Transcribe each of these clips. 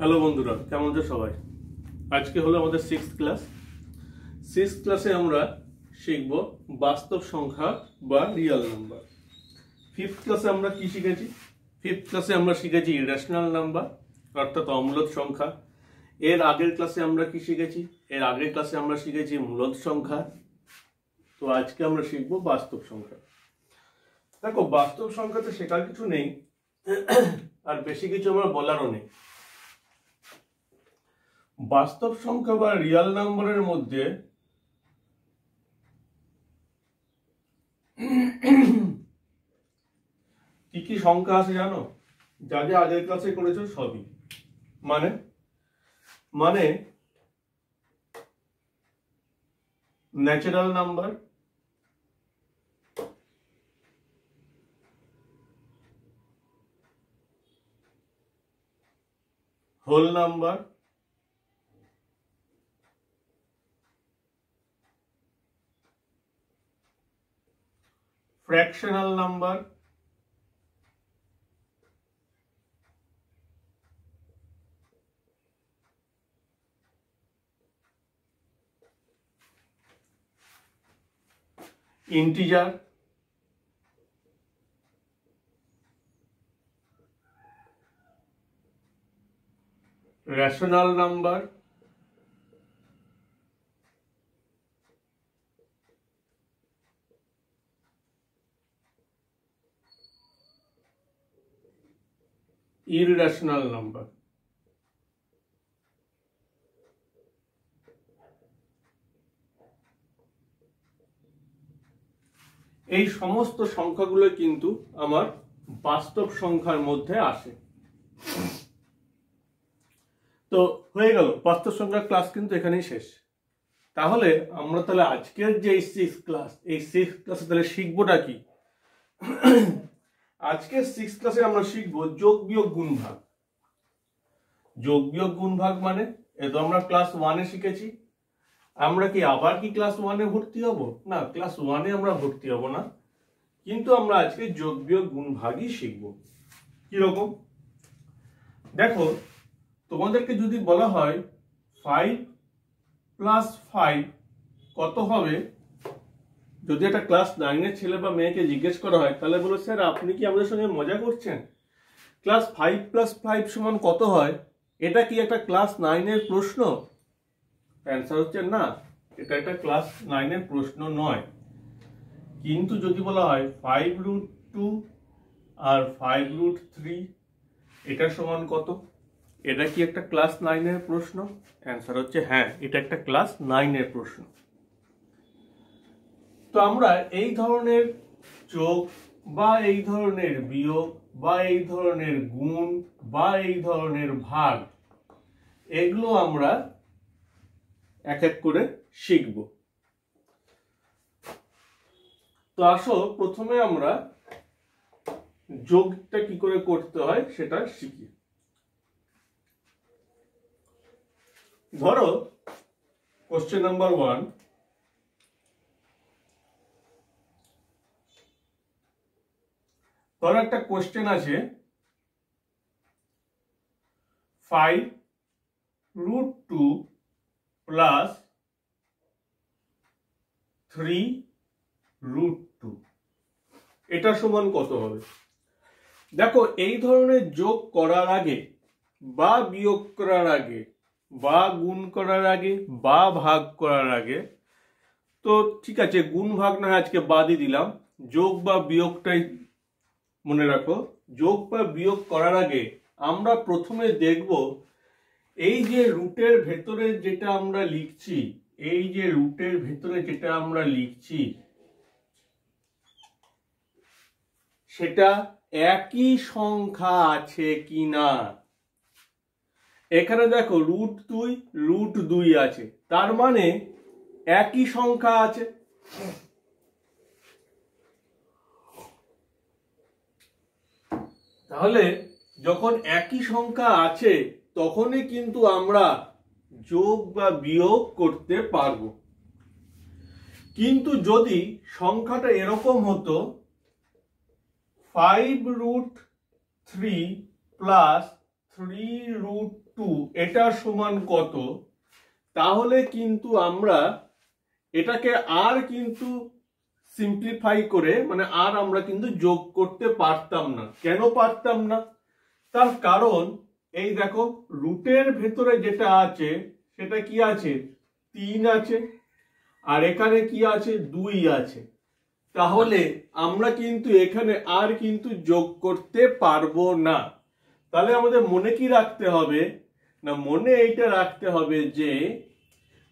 Hello বন্ধুরা, কেমন আছো সবাই? আজকে হলো আমাদের 6th ক্লাস। 6th ক্লাসে আমরা শিখব বাস্তব সংখ্যা বা রিয়েল নাম্বার। 5th ক্লাসে আমরা কি শিখেছি? 5th ক্লাসে আমরা শিখেছি ইরেশনাল নাম্বার অর্থাৎ অমূলদ সংখ্যা। এর আগের ক্লাসে আমরা কি শিখেছি? এর আগের ক্লাসে আমরা শিখেছি মূলদ সংখ্যা। তো আজকে আমরা শিখব বাস্তব সংখ্যা। দেখো, বাস্তব সংখ্যাতে শেখার কিছু নেই আর বেশি কিছু আমার বলারও নেই। বাস্তব সংখ্যা বা রিয়েল নাম্বারের মধ্যে কি কি সংখ্যা আছে জানো? যা যা আগের ক্লাসে করেছো সবই। মানে natural number, whole number, fractional number, integer, rational number, irrational number. এই সমস্ত সংখ্যাগুলো কিন্তু আমার বাস্তব সংখ্যার মধ্যে আসে। তো হয়ে গেল, বাস্তব সংখ্যার ক্লাস কিন্তু এখানেই শেষ। তাহলে আমরা তাহলে আজকের যে সিক্স ক্লাসে তাহলে শিখবোটা কি? আজকের 6th ক্লাসে আমরা শিখবো যোগ বিয়োগ গুণ ভাগ। যোগ বিয়োগ গুণ ভাগ মানে এ তো আমরা ক্লাস 1-এ শিখেছি। আমরা কি আবার কি ক্লাস 1-এ ভর্তি হব? না, ক্লাস 1-এ আমরা ভর্তি হব না, কিন্তু আমরা আজকে যোগ বিয়োগ গুণ ভাগই শিখবো। কিরকম দেখো, তোমাদেরকে যদি বলা হয় 5 + 5 কত হবে, যদি একটা ক্লাস 9-এর ছেলে বা মেয়েকে জিজ্ঞেস করা হয়, তাহলে বলো, স্যার আপনি কি আমাদের সঙ্গে মজা করছেন? ক্লাস 5 + 5 সমান কত হয়? এটা কি একটা ক্লাস 9-এর প্রশ্ন? অ্যান্সার হচ্ছে না, এটা একটা ক্লাস 9-এর প্রশ্ন নয়। কিন্তু যদি বলা হয় 5√2 আর 5√3 এটা সমান কত, এটা কি একটা ক্লাস 9-এর প্রশ্ন? অ্যান্সার হচ্ছে হ্যাঁ, এটা একটা ক্লাস 9-এর প্রশ্ন। তো আমরা এই ধরনের যোগ বা এই ধরনের বিয়োগ বা এই ধরনের গুণ বা এই ধরনের ভাগ, এগুলো আমরা এক এক করে শিখব। তো আসো, প্রথমে আমরা যোগটা কি করে করতে হয় সেটা শিখি। ধরো কোশ্চেন নাম্বার 1, ধরো একটা কোশ্চেন আছে 5√2 + 3√2 এটা সমান কত হবে? দেখো, এই ধরনের যোগ করার আগে বা বিয়োগ করার আগে বা গুণ করার আগে বা ভাগ করার আগে, তো ঠিক আছে, গুণ ভাগ না আজকে বাদই দিলাম, যোগ বা বিয়োগটাই মনে রাখো। যোগ বা বিয়োগ করার আগে আমরা প্রথমে দেখব এই যে রুটের ভেতরে যেটা আমরা লিখছি, এই যে রুটের ভেতরে যেটা আমরা লিখছি সেটা একই সংখ্যা আছে কিনা। এখানে দেখো √2 আছে, তার মানে একই সংখ্যা আছে। তাহলে যখন একই সংখ্যা আছে তখনই কিন্তু আমরা যোগ বা বিয়োগ করতে পারবো। কিন্তু যদি সংখ্যাটা এরকম হতো 5√3 + 3√2 এটা সমান কত, তাহলে কিন্তু আমরা এটাকে আর কিন্তু সিম্পলিফাই করে মানে আর আমরা কিন্তু যোগ করতে পারতাম না। কেন পারতাম না? তার কারণ এই দেখো রুটের ভেতরে যেটা আছে সেটা কি আছে, 3 আছে, আর এখানে কি আছে, 2 আছে। তাহলে আমরা কিন্তু এখানে আর কিন্তু যোগ করতে পারবো না। তাহলে আমাদের মনে কি রাখতে হবে না, মনে এইটা রাখতে হবে যে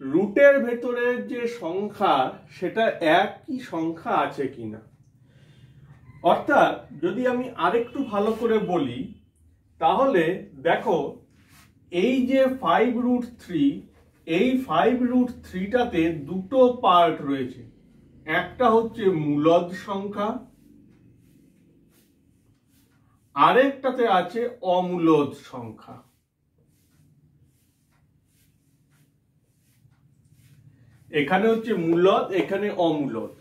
রুটের ভেতরে যে সংখ্যা সেটা একই সংখ্যা আছে কিনা। অর্থাৎ যদি আমি আরেকটু ভালো করে বলি, তাহলে দেখো এই যে 5√3, এই 5√3টাতে দুটো পার্ট রয়েছে। একটা হচ্ছে মূলদ সংখ্যা, আরেকটাতে আছে অমূলদ সংখ্যা। এখানে হচ্ছে মূলদ, এখানে অমূলদ।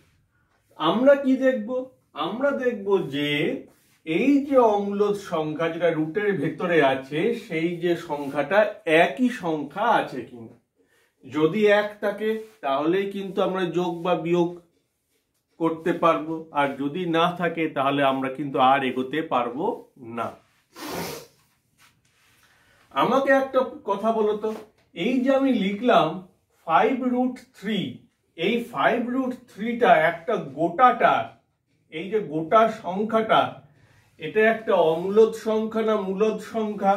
আমরা কি দেখব? আমরা দেখব যে এই যে অমূলদ সংখ্যা যেটা রুটের ভেতরে আছে সেই যে সংখ্যাটা একই সংখ্যা আছে কিনা। যদি এক থাকে তাহলেই কিন্তু আমরা যোগ বা বিয়োগ করতে পারবো, আর যদি না থাকে তাহলে আমরা কিন্তু আর এগোতে পারবো না। আমাকে একটা কথা বলো তো, এই যে আমি লিখলাম 5√3, এই 5√3টা একটা গোটাটা, এই যে গোটা সংখ্যাটা, এটা একটা অমূলদ সংখ্যা না মূলদ সংখ্যা?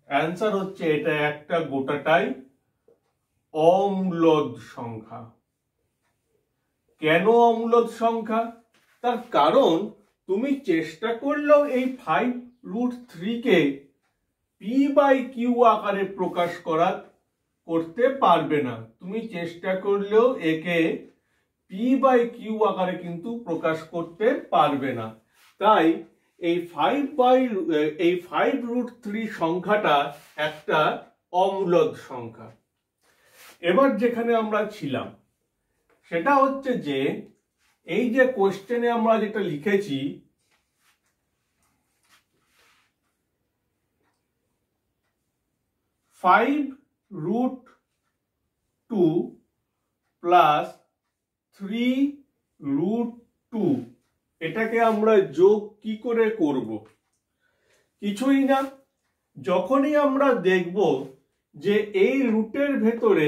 অ্যান্সার হচ্ছে এটা একটা গোটাটাই অমূলদ সংখ্যা। কেন অমূলদ সংখ্যা? তার কারণ তুমি চেষ্টা করলেও এই 5√3কে p/q আকারে প্রকাশ করতে পারবে না। তুমি চেষ্টা করলেও একে p/q আকারে কিন্তু প্রকাশ করতে পারবে না। তাই এই 5√3 সংখ্যাটা একটা অমূলদ সংখ্যা। এবার যেখানে আমরা ছিলাম সেটা হচ্ছে যে এই যে কোশ্চেনে আমরা যেটা লিখেছি, 5√2 প্লাস 3√2, এটাকে আমরা যোগ কি করে করব? কিছুই না। যখনই আমরা দেখব যে এই রুটের ভেতরে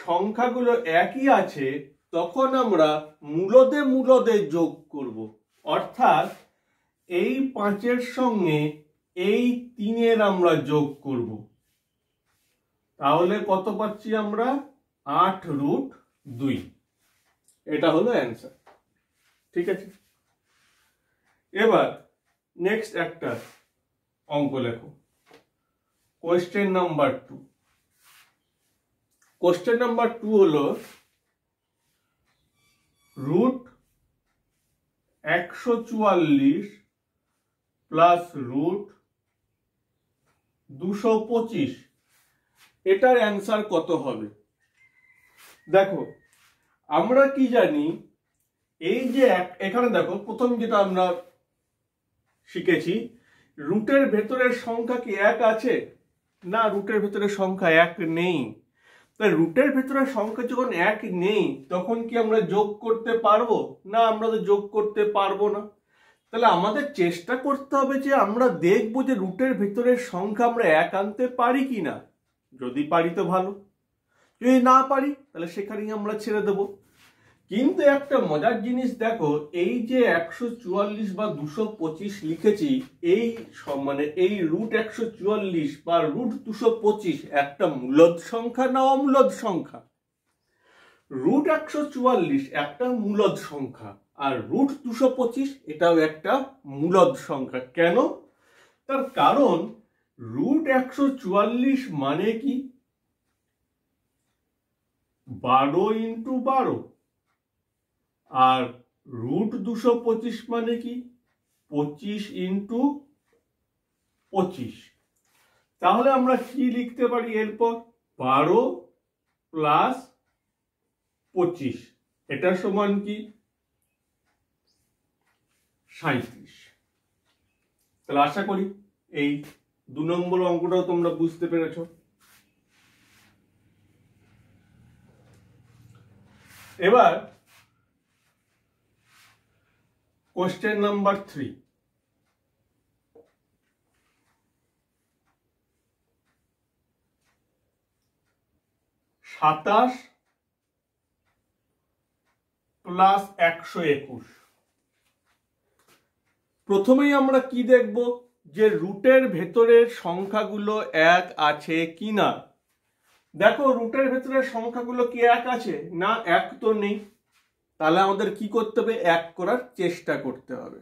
সংখ্যাগুলো একই আছে, তখন আমরা মূলদে মূলদে যোগ করব। অর্থাৎ এই 5-এর সঙ্গে এই 3-এর আমরা যোগ করব। তাহলে কত পাচ্ছি আমরা? 8√2। এটা হলো অ্যান্সার। ঠিক আছে, এবার নেক্সট একটা অঙ্ক লেখো। Question number 2। কোয়েশ্চেন নাম্বার 2 হলো √144 প্লাস √225, এটার অ্যান্সার কত হবে? দেখো আমরা কি জানি, এই যে এখানে দেখো প্রথম যেটা আমরা শিখেছি, রুটের ভেতরের সংখ্যা কি এক আছে? না, রুটের ভেতরের সংখ্যা এক নেই। তাই রুটের ভেতরের সংখ্যা যখন এক নেই তখন কি আমরা যোগ করতে পারবো? না, আমরা তো যোগ করতে পারবো না। তাহলে আমাদের চেষ্টা করতে হবে যে আমরা দেখবো যে রুটের ভেতরের সংখ্যা আমরা এক আনতে পারি কিনা। যদি পারি তো ভালো, যদি না পারি তাহলে সেখানেই আমরা ছেড়ে দেবো। কিন্তু একটা মজার জিনিস দেখো, এই যে 144 বা 225 লিখেছি, এই মানে এই √144 বা √225 একটা মূলদ সংখ্যা না অমূলদ সংখ্যা? √144 একটা মূলদ সংখ্যা, আর √225 এটাও একটা মূলদ সংখ্যা। কেন? তার কারণ √144 মানে কি 12 × 12, আর √225 মানে কি 25 × 25। তাহলে আমরা কি লিখতে পারি এরপর? 12 প্লাস 25, এটা সমান কি 37। তাহলে আশা করি এই 2 নম্বর অঙ্কটাও তোমরা বুঝতে পেরেছো। এবার কোশ্চেন নাম্বার 3। সাতাশ প্লাস 121। প্রথমেই আমরা কি দেখব, যে রুটের ভেতরের সংখ্যাগুলো এক আছে কিনা। দেখো রুটের ভেতরের সংখ্যাগুলো কি এক আছে না, এক তো নেই। তাহলে আমাদের কি করতে হবে, এক করার চেষ্টা করতে হবে।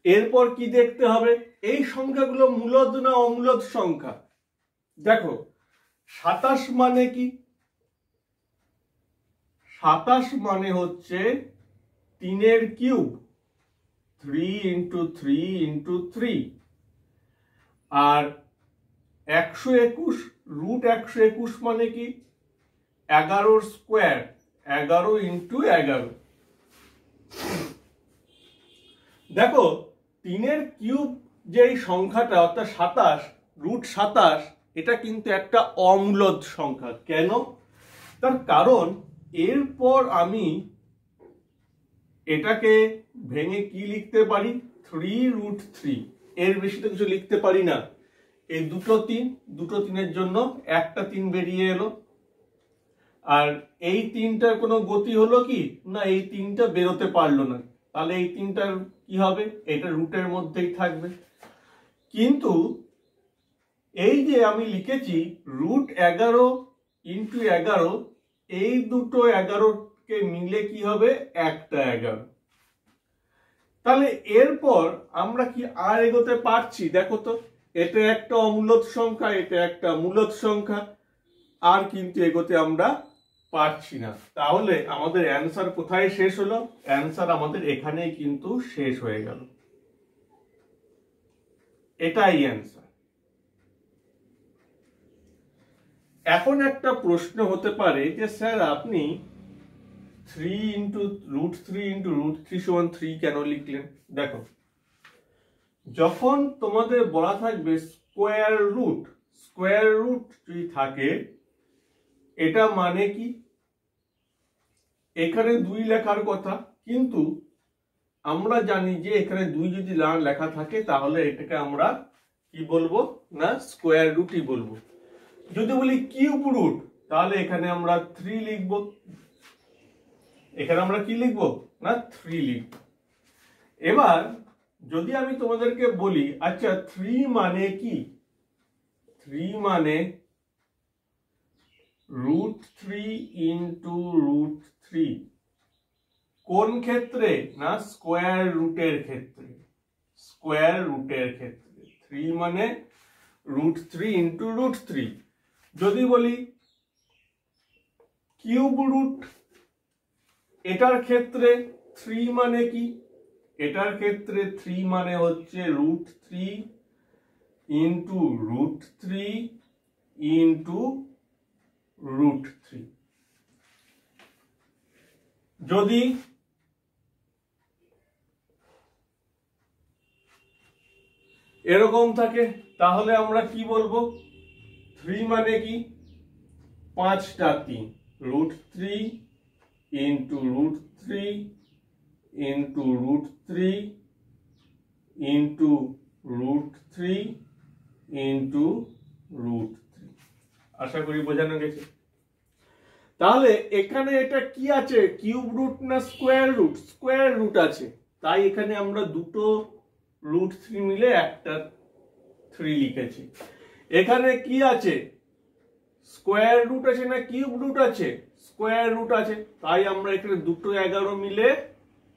এরপর কি দেখতে হবে, এই সংখ্যাগুলো মূলদ না অমূলদ সংখ্যা। দেখো 27 মানে কি, 27 মানে হচ্ছে 3 কিউব, 3 × 3 × 3। আর 121 √121 মানে কি, 11 স্কোয়ার, 11 × 11। দেখো 3 কিউব যে সংখ্যাটা অর্থাৎ 27 √27, এটা কিন্তু একটা অমূলদ সংখ্যা। কেন? তার কারণ এরপর আমি এটাকে ভেঙে কি লিখতে পারি, 3√3। এর বেশি তো কিছু লিখতে পারি না। এই দুটো 3 জন্য একটা 3 বেরিয়ে এলো। আর এই 3টার কোনো গতি হলো কি না, এই 3টা বেরোতে পারলো না। তাহলে এই 3টার কি হবে, এটা রুটের মধ্যেই থাকবে। কিন্তু এই যে আমি লিখেছি √11 × 11, এই দুটো 11কে মিলে কি হবে, একটা 11। তাহলে এরপর আমরা কি আর এগোতে পারছি? দেখো তো, এটা একটা অমূলদ সংখ্যা, এটা একটা মূলদ সংখ্যা, আর কিন্তু এগোতে আমরা পারছি না। তাহলে আমাদের অ্যান্সার কোথায় শেষ হলো? অ্যান্সার আমাদের এখানেই কিন্তু শেষ হয়ে গেল। এটাই অ্যান্সার। এখন একটা প্রশ্ন হতে পারে যে স্যার আপনি 3 × √3 × √3 = 3 কেন লিখলেন? দেখো যখন তোমাদের বলা থাকবে স্কোয়ার রুট যদি থাকে, এটা মানে কি, এখানে 2 লেখার কথা, কিন্তু আমরা জানি যে এখানে 2 যদি লেখা থাকে তাহলে এটাকে আমরা কি বলবো না, স্কোয়ার রুটই বলবো। যদি বলি কিউব রুট, তাহলে এখানে আমরা 3 লিখব। এখানে আমরা কি লিখব না, 3 লিখব। এবার যদি আমি তোমাদেরকে বলি আচ্ছা 3 মানে কি, 3 মানে √3 × √3। কোন ক্ষেত্রে না, স্কোয়ার রুটের ক্ষেত্রে। স্কোয়ার রুটের ক্ষেত্রে 3 মানে √3 × √3। যদি বলি কিউব রুট, এটার ক্ষেত্রে 3 মানে কি, এটার ক্ষেত্রে 3 মানে হচ্ছে √3 × √3 × √3। যদি এরকম থাকে তাহলে আমরা কি বলবো, 3 মানে কি, 5টা 3, √3 × √3 × √3 × √3 × √3। আশা করি বোঝানো গেছে। তাহলে এখানে এটা কি আছে, কিউব রুট না স্কোয়ার রুট? স্কোয়ার রুট আছে, তাই এখানে আমরা দুটো √3 মিলে একটা 3 লিখেছি। এখানে কি আছে, স্কোয়ার রুট আছে না কিউব রুট আছে? স্কোয়ার রুট আছে, তাই আমরা এখানে দুটো 11 মিলে,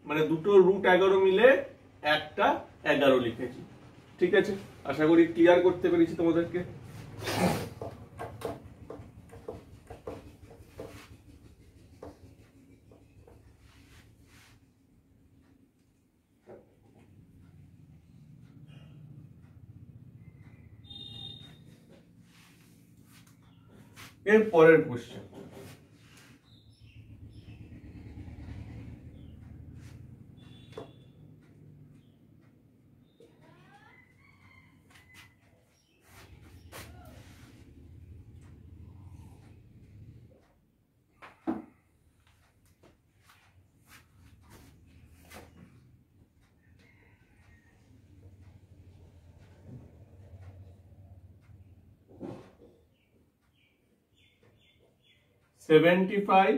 মানে দুটো √11 মিলে একটা 11 লিখেছি। ঠিক আছে, আশা করি ক্লিয়ার করতে পেরেছি তোমাদেরকে। এর পরের কোশ্চেন, 75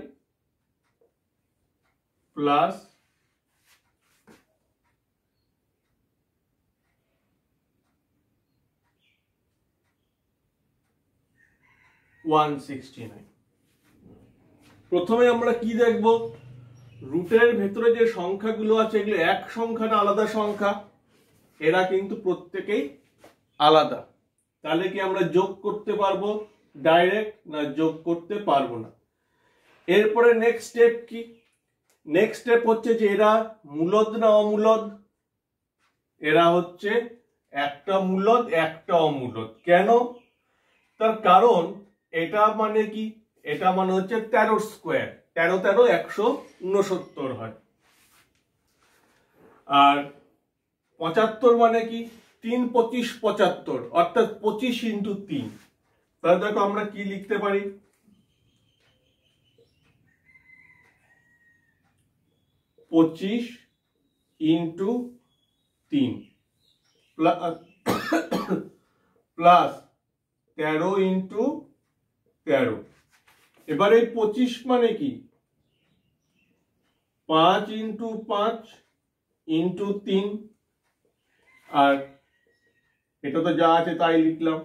প্লাস 169। প্রথমে আমরা কি দেখব, রুটের ভেতরে যে সংখ্যাগুলো আছে এগুলো এক সংখ্যা না আলাদা সংখ্যা, এরা কিন্তু প্রত্যেকেই আলাদা। তাহলে কি আমরা যোগ করতে পারবো ডাইরেক্ট, না যোগ করতে পারবো না। এরপরে নেক্সট স্টেপ কি, নেক্সট স্টেপ হচ্ছে যে এরা মূলদ না অমূলদ। এরা হচ্ছে একটা মূলদ একটা অমূলদ। কেন? তার কারণ এটা মানে কি, এটা মানে হচ্ছে 13 স্কোয়ার, 13 13 169 হয়। আর 75 মানে কি, 3 25 75, অর্থাৎ 25 ইন্টু 3। তাহলে দেখো আমরা কি লিখতে পারি, 25 ইন্টু 3 প্লাস 13 ইন্টু 13। এবার এই 25 মানে কি, 5 ইন্টু 5 ইন্টু 3, আর এটা তো যা আছে তাই লিখলাম।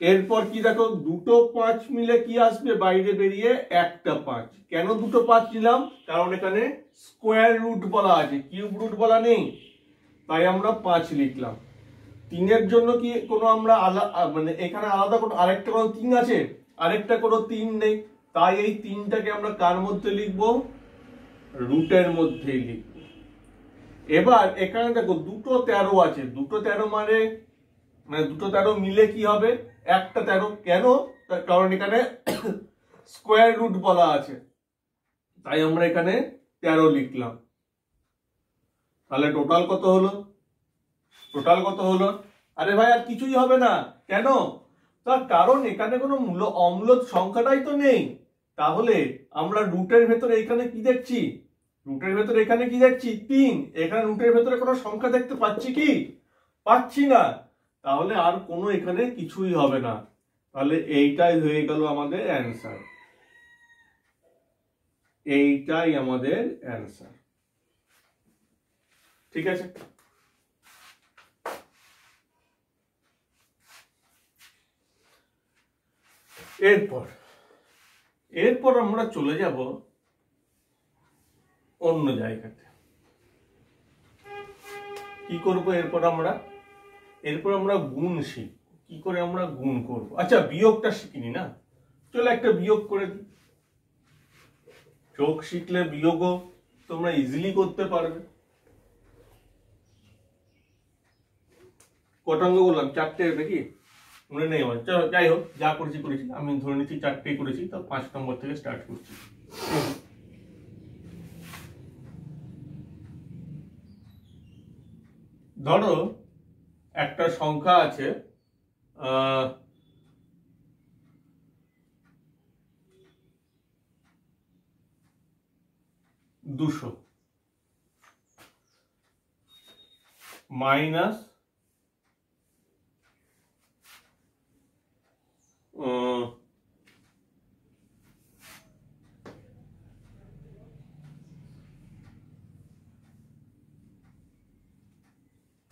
এরপর কি দেখো, দুটো 5 মিলে কি আসবে বাইরে বেরিয়ে, একটা 5। কেন দুটো 5 নিলাম? কারণ এখানে স্কোয়ার রুট বলা আছে, কিউব রুট বলা নেই, তাই আমরা 5 লিখলাম। 3 জন্য কি কোনো আমরা মানে এখানে আলাদা কোনো আরেকটা কোনো 3 আছে? আরেকটা কোনো 3 নেই, তাই এই 3টাকে আমরা কার মধ্যে লিখবো, রুটের মধ্যেই লিখব। এবার এখানে দেখো দুটো 13 আছে, দুটো 13 মানে দুটো 13 মিলে কি হবে, একটা 13। কেন? কারণ এখানে স্কোয়ার রুট বলা আছে, তাই আমরা এখানে 13 লিখলাম। তাহলে টোটাল কত হলো, টোটাল কত হলো? আরে ভাই আর কিছুই হবে না। কেন? তার কারণ এখানে কোনো অম্লদ সংখ্যাটাই তো নেই। তাহলে আমরা রুটের ভেতরে এখানে কি দেখছি, রুটের ভেতরে এখানে কি দেখছি, 3। এখানে রুটের ভেতরে কোনো সংখ্যা দেখতে পাচ্ছি কি, পাচ্ছি না। তাহলে আর কোনো এখানে কিছুই হবে না। তাহলে এইটাই হয়ে গেল আমাদের অ্যান্সার, এইটাই আমাদের অ্যান্সার। ঠিক আছে? এরপর আমরা চলে যাব অন্য জায়গাতে। কি করব এরপর আমরা গুণ শিখব, কি করে আমরা গুণ করব। আচ্ছা বিয়োগটা শিখিনি না, চলো একটা বিয়োগ করে দিই। যোগ শিখলে বিয়োগও তোমরা ইজিলি করতে পারবে। কটা অঙ্ক বললাম, 4টে নাকি মনে নেই আমার। চলো যাই হোক, যা করেছি আমি ধরে নিচ্ছি 4টেই করেছি, তো 5 নম্বর থেকে স্টার্ট করছি। ধরো একটা সংখ্যা আছে 200 মাইনাস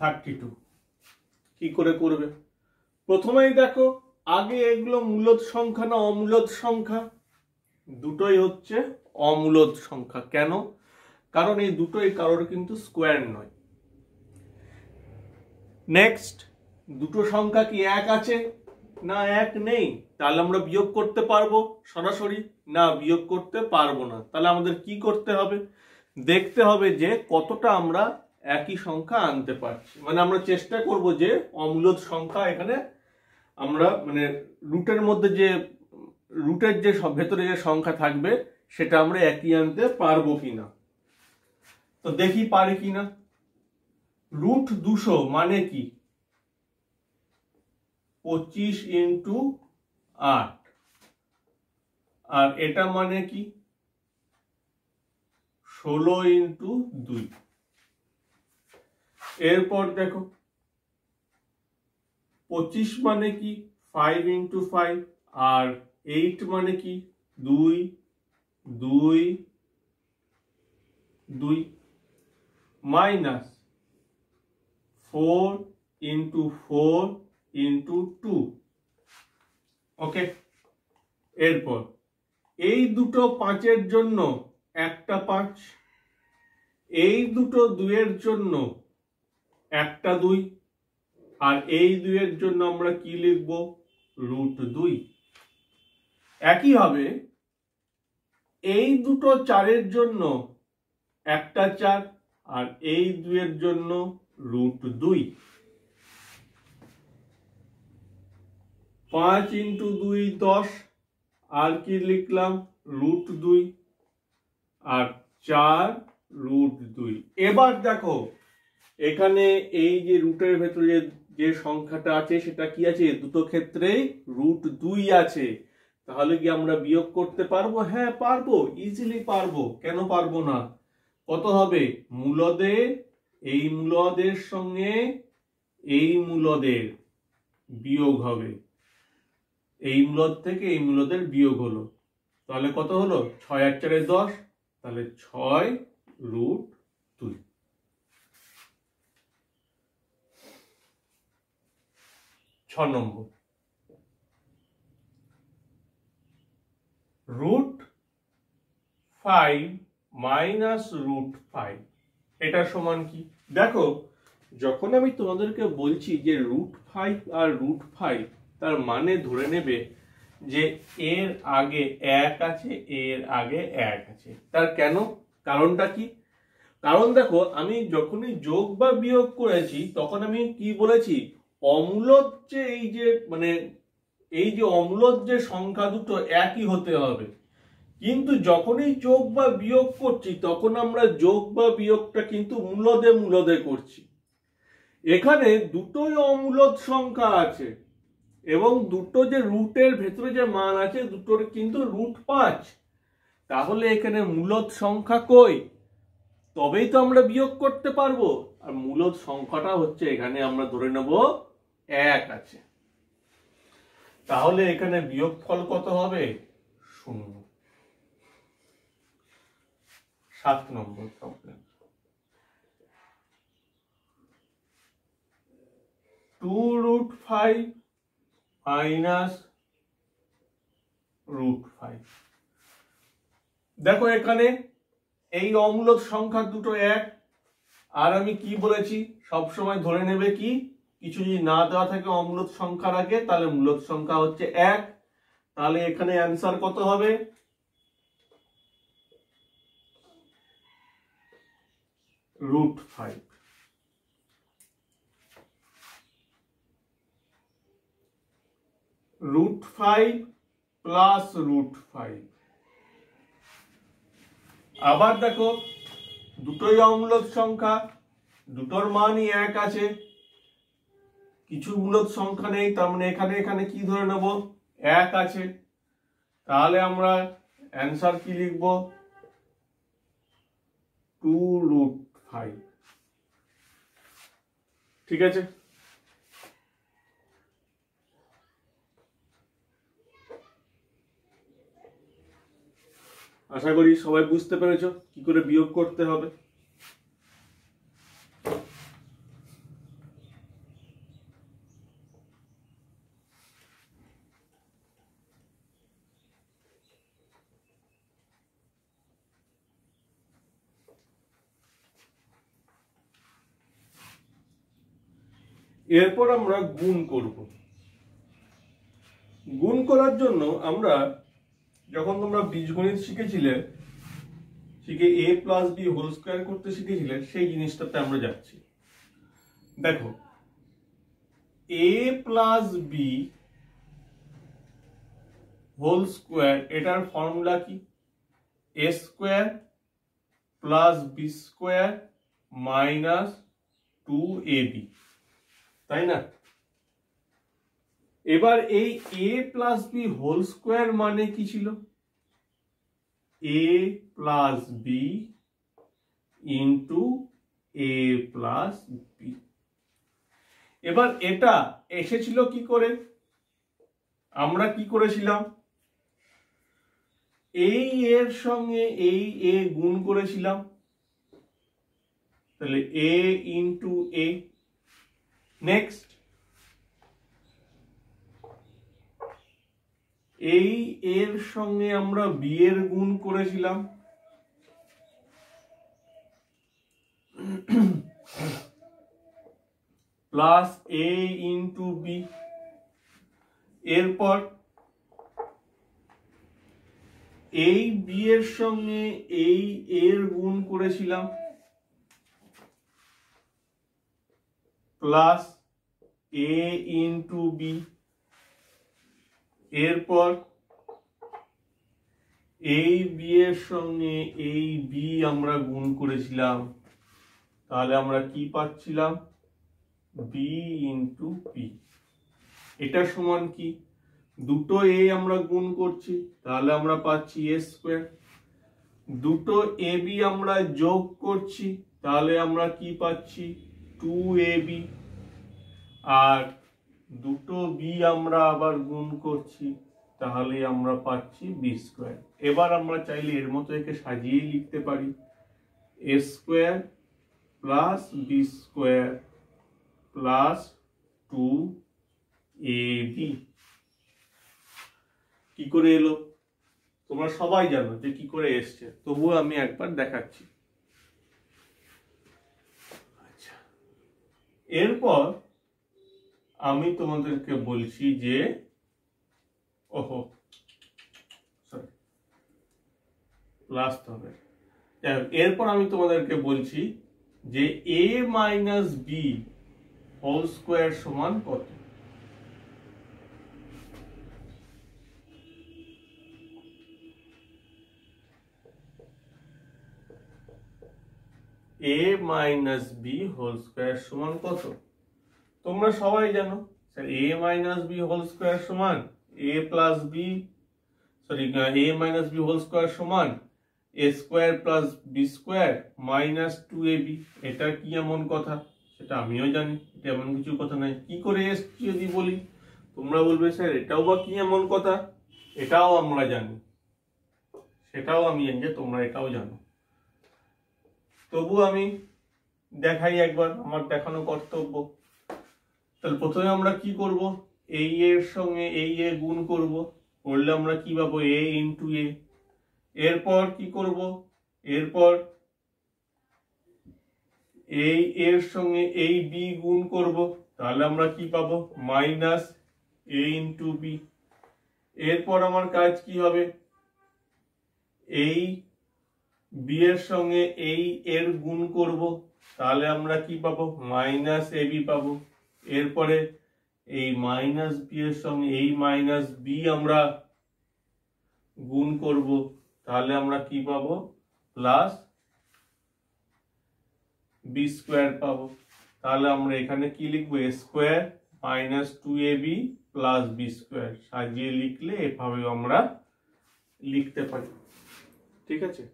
32। কি করে করবে? প্রথমেই দেখো আগে এগুলো মূলদ সংখ্যা না অমূলদ সংখ্যা? দুটোই হচ্ছে অমূলদ সংখ্যা। কেন? কারণ এই দুটোই কারোর কিন্তু স্কোয়ার নয়। নেক্সট, দুটো সংখ্যা কি এক আছে? না এক নেই। তাহলে আমরা বিয়োগ করতে পারবো সরাসরি? না বিয়োগ করতে পারবো না। তাহলে আমাদের কি করতে হবে? দেখতে হবে যে কতটা আমরা একই সংখ্যা আনতে পারছি। মানে আমরা চেষ্টা করব যে অমূলদ সংখ্যা এখানে আমরা মানে রুটের মধ্যে যে রুটের যে ভেতরে যে সংখ্যা থাকবে সেটা আমরা একই আনতে পারবো কিনা। তো দেখি পারি কিনা। রুট 200 মানে কি, 25 ইন্টু 8, আর এটা মানে কি 16 ইন্টু 2। এরপর দেখো 25 মানে কি 5 ইন্টু 5, আর 8 মানে কি 2 2 2 মাইনাস 4 ইন্টু 4 ইন্টু 2। ওকে, এরপর এই দুটো 5-এর জন্য একটা 5, এই দুটো 2-এর জন্য একটা 2, আর এই 2-এর জন্য আমরা কি লিখব √2। একইভাবে এই দুটো 4-এর জন্য একটা 4, আর এই 2-এর জন্য √2। 5 ইন্টু 2 10, আর কি লিখলাম √2, আর 4 √2। এবার দেখো এখানে এই যে রুটের ভেতরে যে সংখ্যাটা আছে সেটা কি আছে, দুটো ক্ষেত্রেই √2 আছে। তাহলে কি আমরা বিয়োগ করতে পারবো? হ্যাঁ পারবো, ইজিলি পারবো, কেন পারবো না। কত হবে? মূলদের, এই মূলদের সঙ্গে এই মূলদের বিয়োগ হবে, এই মূলদ থেকে এই মূলদের বিয়োগ হলো, তাহলে কত হলো 6 আর 4 10, তাহলে 6√2। ছ নম্বর, √5 মাইনাস √5 এটা সমান কি? দেখো যখন আমি তোমাদেরকে বলছি যে √5 আর √5, তার মানে ধরে নেবে যে এর আগে 1 আছে, এর আগে 1 আছে। তার কেন? কারণটা কি? কারণ দেখো আমি যখনই যোগ বা বিয়োগ করেছি তখন আমি কি বলেছি, অমূলদ যে এই যে মানে এই যে অমূলদ যে সংখ্যা দুটো একই হতে হবে। কিন্তু যখনই যোগ বা বিয়োগ করছি তখন আমরা যোগ বা বিয়োগটা কিন্তু মূলদে মূলদে করছি। এখানে দুটোই অমূলদ সংখ্যা আছে এবং দুটো যে রুটের ভেতরে যে মান আছে দুটোর কিন্তু √5। তাহলে এখানে মূলদ সংখ্যা কই? তবেই তো আমরা বিয়োগ করতে পারবো। আর মূলদ সংখ্যাটা হচ্ছে এখানে আমরা ধরে নেব 1 আছে। তাহলে এখানে বিয়োগফল কত হবে? 0। 7 নম্বর প্রবলেম, 2√5 মাইনাস √5। দেখো এখানে এই অমূলদ সংখ্যা দুটো 1, আর আমি কি বলেছি সব সময় ধরে নেবে কি, কিছু যদি না দেওয়া থাকে অমূলদ সংখ্যার আগে তাহলে মূলদ সংখ্যা হচ্ছে 1। তাহলে এখানে অ্যান্সার কত হবে? √5। √5 প্লাস √5। আবার দেখো দুটোই অমূলদ সংখ্যা, দুটোর মানই 1 আছে, কিছু মূলদ সংখ্যা নেই, তার মানে এখানে এখানে কি ধরে নেব 1 আছে। তাহলে আমরা অ্যান্সার কি লিখব? 2√5। ঠিক আছে, আশা করি সবাই বুঝতে পেরেছো কি করে বিয়োগ করতে হবে। এরপর আমরা গুণ করব। গুণ করার জন্য আমরা যখন তোমরা বীজগণিত শিখেছিলে, শিখে a plus B whole square করতে শিখেছিলে, সেই জিনিসটাতে আমরা যাচ্ছি। দেখো a plus B whole square, এটার ফর্মুলা কি? a square plus B square minus 2ab, তাই না? এবার এই a plus B whole square মানে কি ছিল? a plus B into a plus B. এবার এটা এসেছিল কি করে? আমরা কি করেছিলাম, এই এর সঙ্গে এই এ গুণ করেছিলাম, তাহলে এ ইন্টু এ। নেক্সট এই এর সঙ্গে আমরা বি এর গুণ করেছিলাম, প্লাস এ ইন্টু বি। এরপর এই বি এর সঙ্গে এই এর গুণ করেছিলাম, প্লাস এ ইন্টু বি। এরপর এই বি এর সঙ্গে এই বি আমরা গুণ করেছিলাম, তাহলে আমরা কি পাচ্ছিলাম, বি ইন্টু পি। এটা সমান কি, দুটো এ আমরা গুণ করছি, তাহলে আমরা পাচ্ছি এ স্কোয়ার। দুটো এ বি আমরা যোগ করছি, তাহলে আমরা কি পাচ্ছি, 2ab। আর দুটো বি আমরা আবার গুণ করছি, তাহলে আমরা পাচ্ছি বি স্কোয়ার। এবার আমরা চাইলে এর মতো একে সাজিয়ে লিখতে পারি, A square plus B square plus 2ab। কি করে এলো তোমরা সবাই জানো যে কি করে এসছে, তবুও আমি একবার দেখাচ্ছি। আচ্ছা, এরপর আমি তোমাদেরকে বলছি যে প্লাস হবে। এরপর আমি তোমাদেরকে বলছি যে a minus B whole square সমান কত। a minus B whole square সমান কত, তোমরা সবাই জানো a minus B whole square সমান a plus B, sorry a minus B whole square সমান a square plus B square minus 2ab। এটা কি এমন কথা, সেটা আমিও জানি, এটা এমন কিছু কথা নাই। কি করে এসছি যদি বলি, তোমরা বলবে স্যার এটাও বা কি এমন কথা, এটাও আমরা জানি, সেটাও আমি জানি যে তোমরা এটাও জানো, তবু আমি দেখাই একবার, আমার দেখানো কর্তব্য। তাহলে প্রথমে আমরা কি করব, এই এর সঙ্গে এই এ গুণ করব, করলে আমরা কি পাবো, এ ইন্টু এ। এরপর কি করব, এরপর এই এর সঙ্গে এই বি গুণ করব, তাহলে আমরা কি পাবো, মাইনাস এ ইন্টু বি। এরপর আমার কাজ কি হবে, এই বি এর সঙ্গে এই এর গুণ করব, তাহলে আমরা কি পাবো, মাইনাস এ বি পাবো। এরপরে এই মাইনাস বি এর সঙ্গে এই মাইনাস বি আমরা গুণ করব, তাহলে আমরা কি পাবো, প্লাস বি স্কোয়ার পাবো। তাহলে আমরা এখানে কি লিখবো, A square minus 2ab plus B square. সাজিয়ে লিখলে এভাবে আমরা লিখতে পারি, ঠিক আছে।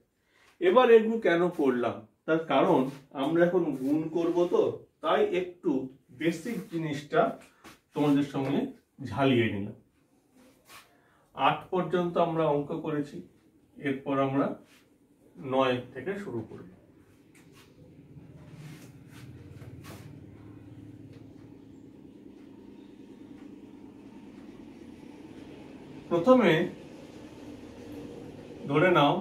এবার এগুলো কেন করলাম, তার কারণ আমরা এখন গুণ করব, তো তাই একটু বেসিক জিনিসটা তোমাদের সঙ্গে ঝালিয়ে নিলাম। 8 পর্যন্ত আমরা অঙ্ক করেছি, এরপর আমরা 9 থেকে শুরু করব। প্রথমে ধরে নাও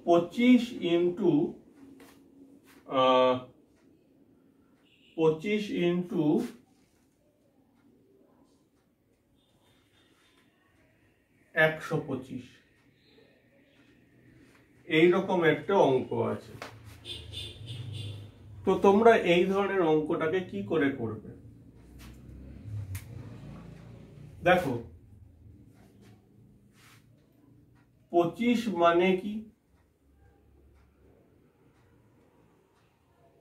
25 ইন্টু 125 এইরকম একটা অঙ্ক আছে। তো তোমরা এই ধরনের অঙ্কটাকে কি করে করবে, দেখো 25 মানে কি,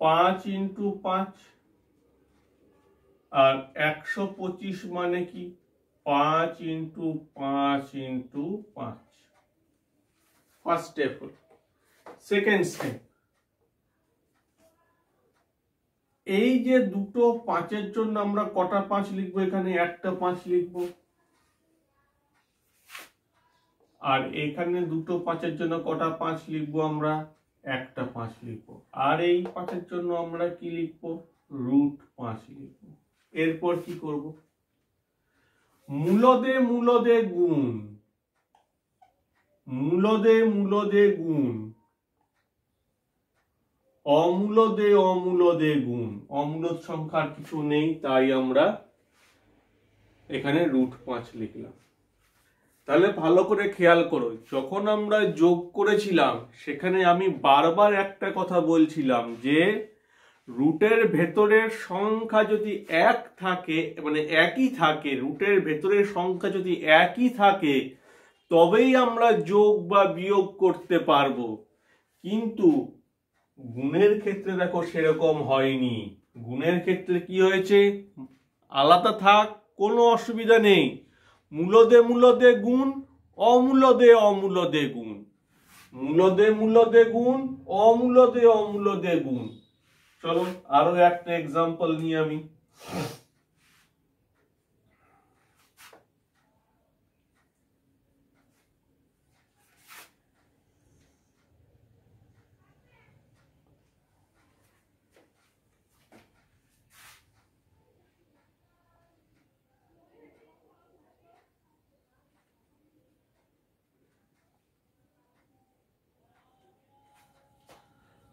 5 ইন্টু 5, আর 125 মানে কি, 5 into 5 into 5। First step. Second step, এই যে দুটো 5-এর জন্য আমরা কটা 5 লিখবো, এখানে একটা 5 লিখবো, আর এখানে দুটো 5-এর জন্য কটা 5 লিখবো আমরা? একটা 5 লিখবো। আর এই 5-এর জন্য আমরা কি লিখবো? √5 লিখবো। এরপর কি করব? মূলদে মূলদে গুণ, মূলদে মূলদে গুণ, অমূলদে অমূলদে গুণ। অমূলদ সংখ্যার কিছু নেই, তাই আমরা এখানে √5 লিখলাম। তাহলে ভালো করে খেয়াল করো, যখন আমরা যোগ করেছিলাম সেখানে আমি বারবার একটা কথা বলছিলাম যে রুটের ভেতরের সংখ্যা যদি এক থাকে, মানে একই থাকে, রুটের ভেতরের সংখ্যা যদি একই থাকে তবেই আমরা যোগ বা বিয়োগ করতে পারবো। কিন্তু গুণের ক্ষেত্রে দেখো সেরকম হয়নি। গুণের ক্ষেত্রে কি হয়েছে? আলাদা থাক, কোনো অসুবিধা নেই, মূলদে মূলদে গুণ, অমূলদে অমূলদে গুণ, মূলদে মূলদে গুণ, অমূলদে অমূলদে গুণ। চলো আরো একটা এক্সাম্পল নিয়ে আমি।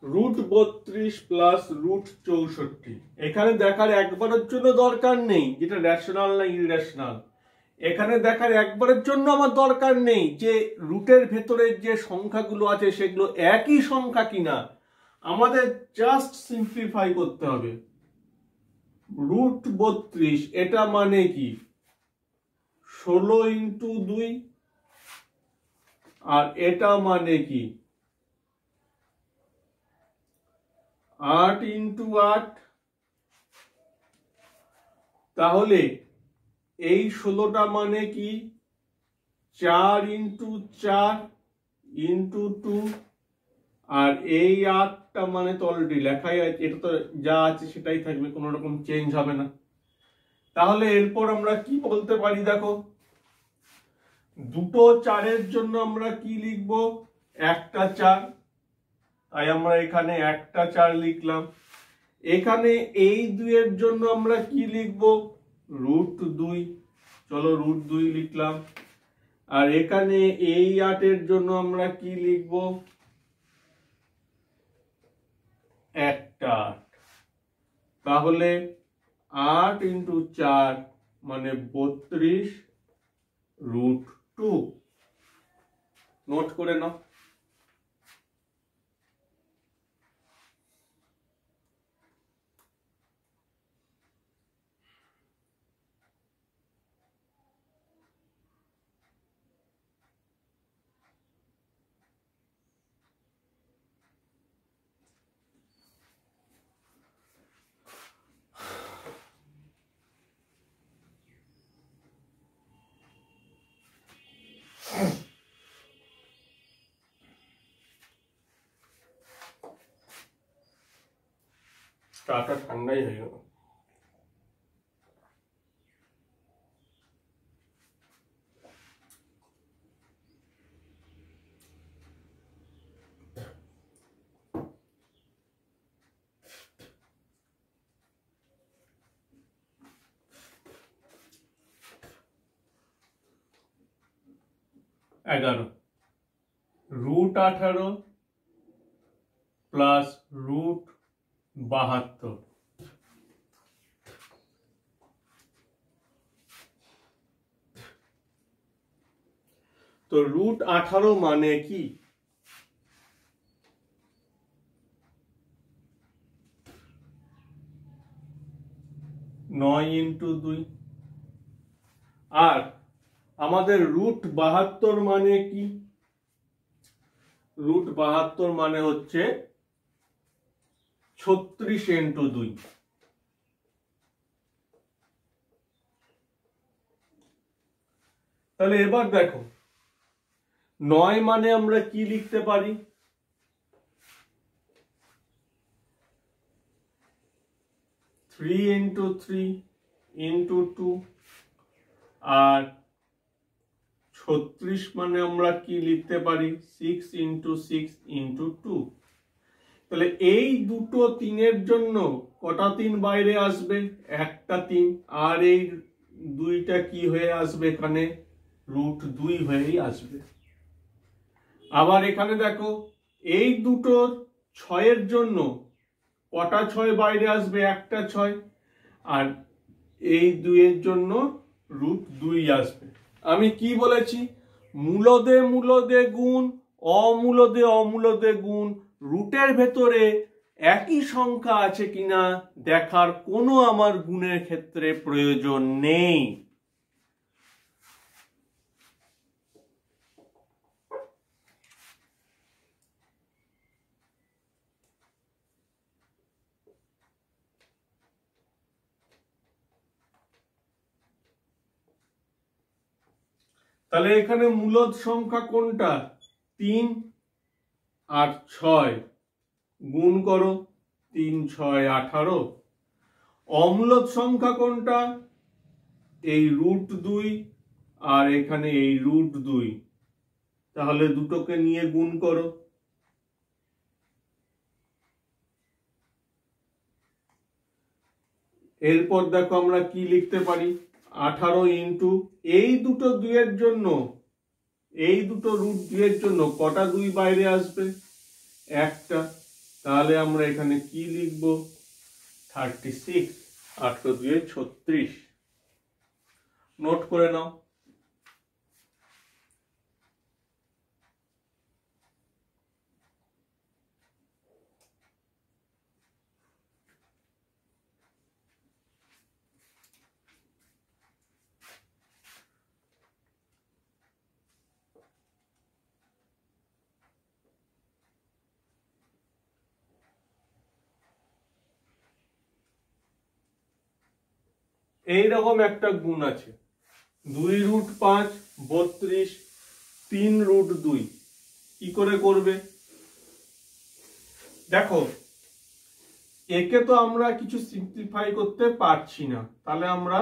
√32 প্লাস √64। এখানে দেখার একবারের জন্য দরকার নেই যেটা রেশনাল না ইররেশনাল। এখানে দেখার একবারের জন্য আমার দরকার নেই যে রুটের ভেতরের যে সংখ্যাগুলো আছে সেগুলো একই সংখ্যা কিনা। আমাদের জাস্ট সিম্পলিফাই করতে হবে। √32 এটা মানে কি? 16 × 2। আর এটা মানে কি? 8 × 8। তাহলে এই 16টা মানে কি? 4 × 4 × 2। আর এই 8টা মানে তো অলরেডি লেখাই আছে, এটা তো যা আছে সেটাই থাকবে, কোনো রকম চেঞ্জ হবে না। তাহলে এরপর আমরা কি বলতে পারি? দেখো, দুটো 4-এর জন্য আমরা কি লিখব? একটা 4, তাই আমরা এখানে একটা 4 লিখলাম। এখানে এই 2-এর জন্য আমরা কি লিখব? √2। চলো √2 লিখলাম। আর এখানে এই 8-এর জন্য আমরা কি লিখব? একটা 8। তাহলে 8 × 4 মানে 32 √2। নোট করে নাও। চাটা ঠান্ডাই হয়ে গেল। √18 প্লাস √72। তো √18 মানে কি? 9 × 2। আর আমাদের √72 মানে কি? √72 মানে হচ্ছে 36 × 2। তাহলে এবার দেখো, 9 মানে আমরা কি লিখতে পারি? 3 × 3 × 2। আর 36 মানে আমরা কি লিখতে পারি 6 × 6 × 2। তাহলে এই দুটো 3-এর জন্য কটা 3 বাইরে আসবে? একটা 3। আর এই দুইটা কি হয়ে আসবে? এখানে √2 হয়েই আসবে। আবার এখানে দেখো এই দুটোর 6-এর জন্য কটা 6 বাইরে আসবে? একটা 6। আর এই 2-এর জন্য √2 আসবে। আমি কি বলেছি? মূলদে মূলদে গুণ, অমূলদে অমূলদে গুণ, রুটের ভেতরে একই সংখ্যা আছে কিনা দেখার কোনো আমার গুণের ক্ষেত্রে প্রয়োজন নেই। তাহলে এখানে মূলদ সংখ্যা কোনটা? 3 আর 6 গুণ করো, 3 6 18। অমূলদ সংখ্যা কোনটা? এই √2 আর এখানে এই √2। তাহলে দুটোকে নিয়ে গুণ করো। এরপর দেখো আমরা কি লিখতে পারি? 18 ইন্টু এই দুটো 2-এর জন্য, এই দুটো √2-এর জন্য কটা 2 বাইরে আসবে? একটা। তাহলে আমরা এখানে কি লিখব? 36। 8 × 2 = 36। নোট করে নাও। এইরকম একটা গুণ আছে, 2√5 32, 3√2। কি করে করবে? দেখো একে তো আমরা কিছু সিম্পলিফাই করতে পারছি না, তাহলে আমরা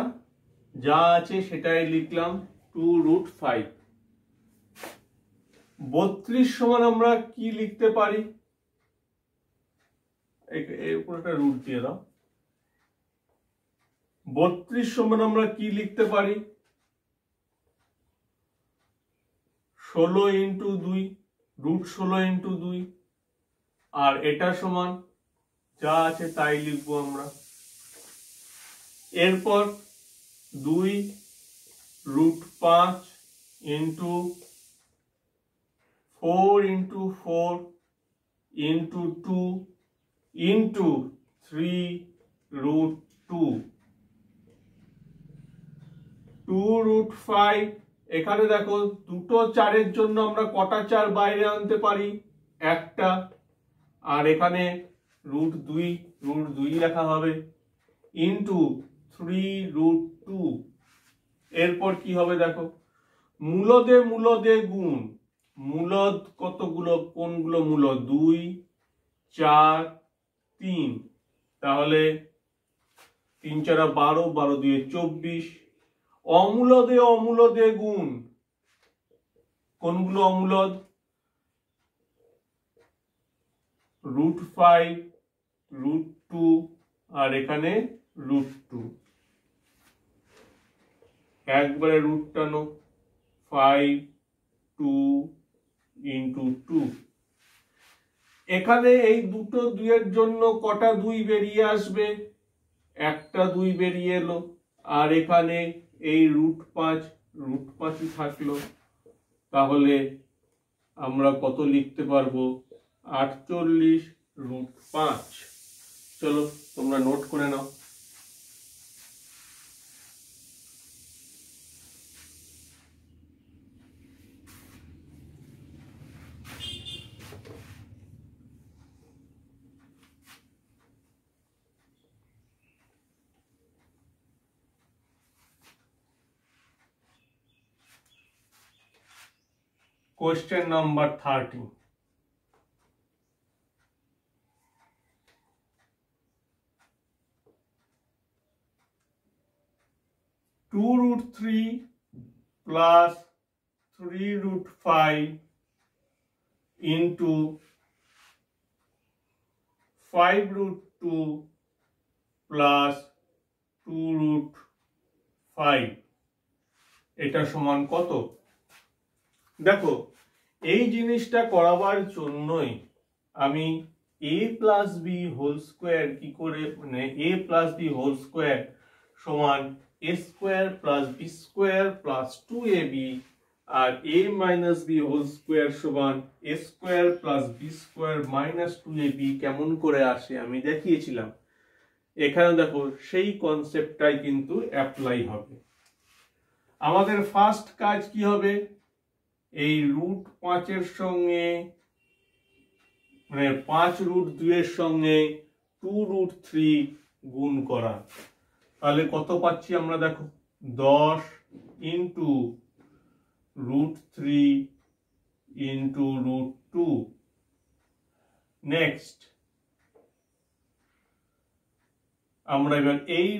যা আছে সেটাই লিখলাম 2√5। 32 সমান আমরা কি লিখতে পারি? এর উপর একটা রুট দিয়ে দাও। 32 সমান আমরা কি লিখতে পারি? 16 × 2, √16 × 2। আর এটা সমান যা আছে তাই লিখবো আমরা। এরপর 2√5 × 4 × 4 × 2 × 3√2। 2√5। এখানে দেখো দুটো 4-এর জন্য আমরা কটা 4 বাইরে আনতে পারি? একটা। আর এখানে √2 লেখা হবে ইন্টু 3√2। এরপর কি হবে দেখো, মূলদে মূলদে গুণ। মূলদ কতগুলো? কোনগুলো মূলদ? 2 4 3। তাহলে 3 4 12, 12 2 24। অমূলদে অমূলদে গুণ। কোনগুলো অমূলদ? √5 √2 আর এখানে √2। একবারে রুট টানো, 5 2 × 2। এখানে এই দুটো 2-এর জন্য কটা 2 বেরিয়ে আসবে? একটা 2 বেরিয়ে এলো। আর এখানে এই √5ই থাকলো। তাহলে আমরা কত লিখতে পারবো? 48√5। চলো তোমরা নোট করে নাও। Question number 30. (2√3 + 3√5 into 5√2 plus 2√5 এটা সমান কত? দেখো এই জিনিসটা করাবার জন্যই আমি a plus B whole square কি করে, মানে a plus B whole square সমান a square plus B square plus 2ab আর a minus B whole square সমান a square plus B square minus 2ab কেমন করে আসে আমি দেখিয়েছিলাম। এখানে দেখো সেই কনসেপ্টটাই কিন্তু অ্যাপ্লাই হবে। আমাদের ফার্স্ট কাজ কি হবে, এই √5 এর সঙ্গে মানে 5√2 এর সঙ্গে 2√3 গুণ করা। তাহলে কত পাচ্ছি আমরা দেখো 10 ইন্টু √3 ইন্টু √2। নেক্সট আমরা এবার এই